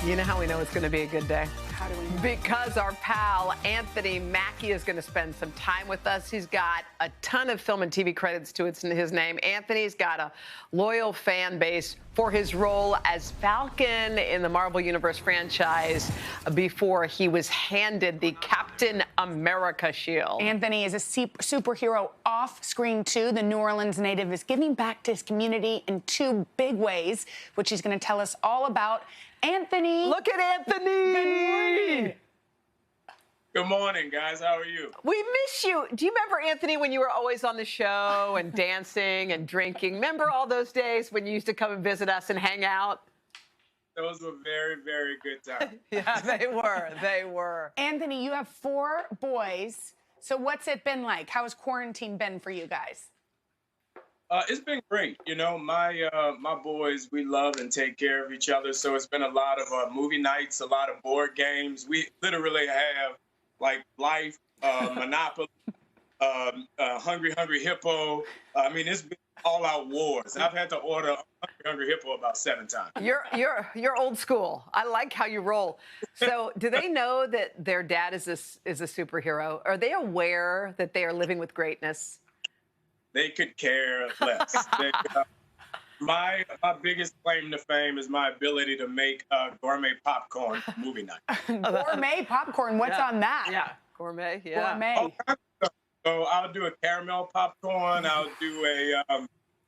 You know how we know it's going to be a good day? How do we know? Because our pal Anthony Mackie is going to spend some time with us. He's got a ton of film and TV credits to his name. Anthony's got a loyal fan base for his role as Falcon in the Marvel Universe franchise before he was handed the Captain America shield. Anthony is a superhero off-screen too. The New Orleans native is giving back to his community in two big ways, which he's going to tell us all about. Anthony. Look at Anthony. Good morning. Good morning, guys. How are you? We miss you. Do you remember, Anthony, when you were always on the show and dancing and drinking? Remember all those days when you used to come and visit us and hang out? Those were very, very good times. Yeah, they were. They were. Anthony, you have 4 boys. So what's it been like? How has quarantine been for you guys? It's been great. You know, my boys, we love and take care of each other. So it's been a lot of movie nights, a lot of board games. We literally have like Life, Monopoly, Hungry Hippo. I mean, it's been all out wars. I've had to order Hungry Hippo about 7 times. You're old school. I like how you roll. So, do they know that their dad is a superhero? Are they aware that they are living with greatness? They could care less. My biggest claim to fame is my ability to make gourmet popcorn for movie night. Gourmet popcorn. What's on that? Yeah, gourmet. Yeah. Gourmet. So I'll do a caramel popcorn. I'll do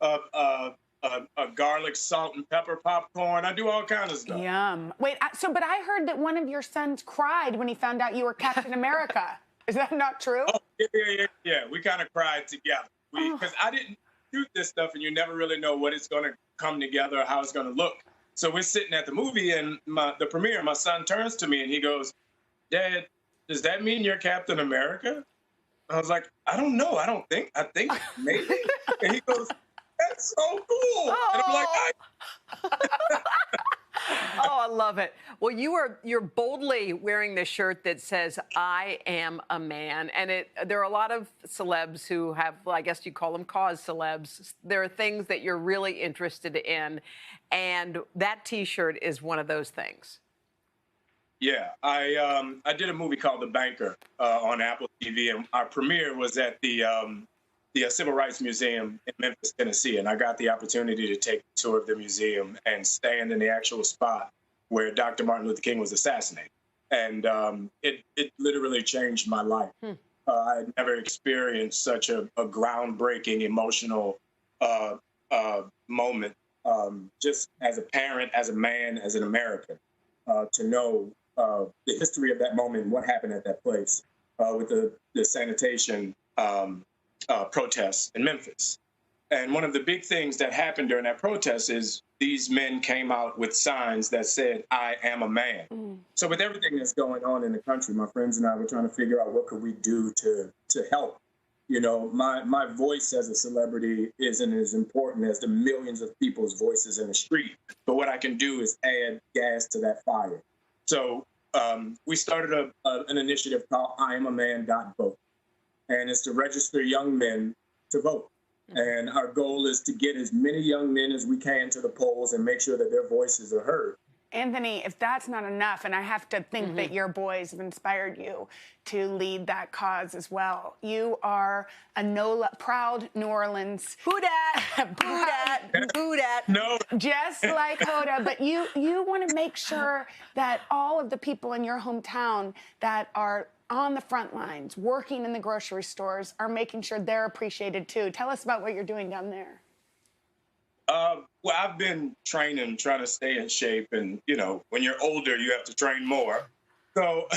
a garlic, salt, and pepper popcorn. I do all kinds of stuff. Yum. Wait, but I heard that one of your sons cried when he found out you were Captain America. Is that not true? Oh, yeah. We kind of cried together. Because I didn't shoot this stuff, and you never really know what it's going to come together or how it's going to look. So we're sitting at the movie, and the premiere, my son turns to me, and he goes, "Dad, does that mean you're Captain America?" I was like, "I don't know. I think maybe." And he goes, "That's so cool." And I'm like, Oh, I love it. Well, you're boldly wearing this shirt that says "I am a man," and there are a lot of celebs who have, well, I guess you call them cause celebs. There are things that you're really interested in, and that T-shirt is one of those things. Yeah, I did a movie called The Banker on Apple TV, and our premiere was at the Civil Rights Museum in Memphis, Tennessee, and I got the opportunity to take a tour of the museum and stand in the actual spot where Dr. Martin Luther King was assassinated. And it literally changed my life. I had never experienced such a groundbreaking, emotional moment, just as a parent, as a man, as an American, to know the history of that moment and what happened at that place with the sanitation protests in Memphis. And one of the big things that happened during that protest is these men came out with signs that said, "I am a man." So with everything that's going on in the country, my friends and I were trying to figure out what could we do to help. You know, my voice as a celebrity isn't as important as the millions of people's voices in the street. But what I can do is add gas to that fire. So we started an initiative called IamAman.vote. And it's to register young men to vote. And our goal is to get as many young men as we can to the polls and make sure that their voices are heard. Anthony, if that's not enough, and I have to think that your boys have inspired you to lead that cause as well. You are a proud New Orleans. Who dat? Who dat? Who dat? No. Just like Hoda, but you want to make sure that all of the people in your hometown that are on the front lines, working in the grocery stores, are making sure they're appreciated too. Tell us about what you're doing down there. Well, I've been training, trying to stay in shape. And, you know, when you're older, you have to train more. So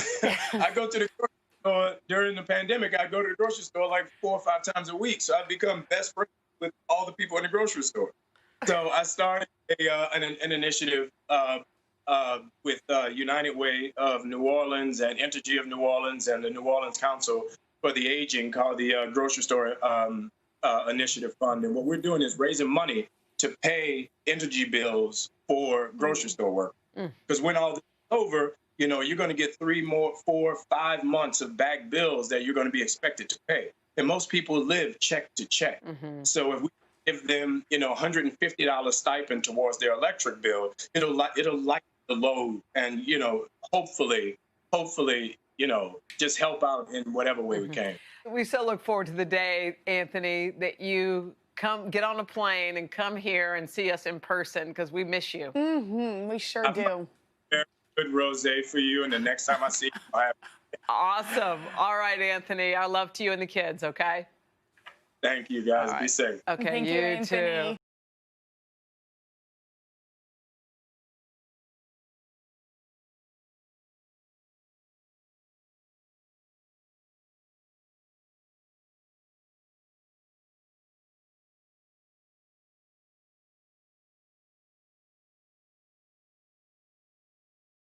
I go to the grocery store during the pandemic. I go to the grocery store like 4 or 5 times a week. So I've become best friends with all the people in the grocery store. So I started an initiative with United Way of New Orleans and Entergy of New Orleans and the New Orleans Council for the Aging called the Grocery Store Initiative Fund. And what we're doing is raising money to pay energy bills for grocery store work. Because when all this is over, you know, you're going to get 3, 4, 5 months of back bills that you're going to be expected to pay. And most people live check to check. So if we give them, you know, $150 stipend towards their electric bill, it'll lighten the load and, hopefully, just help out in whatever way we can. We so look forward to the day, Anthony, that you get on a plane and come here and see us in person, because we miss you. We sure do. Very good rosé for you, and the next time I see you, I'll have. Awesome. All right, Anthony. Our love to you and the kids, okay? Thank you, guys. All right. Be safe. Okay, Thank you, Anthony. too.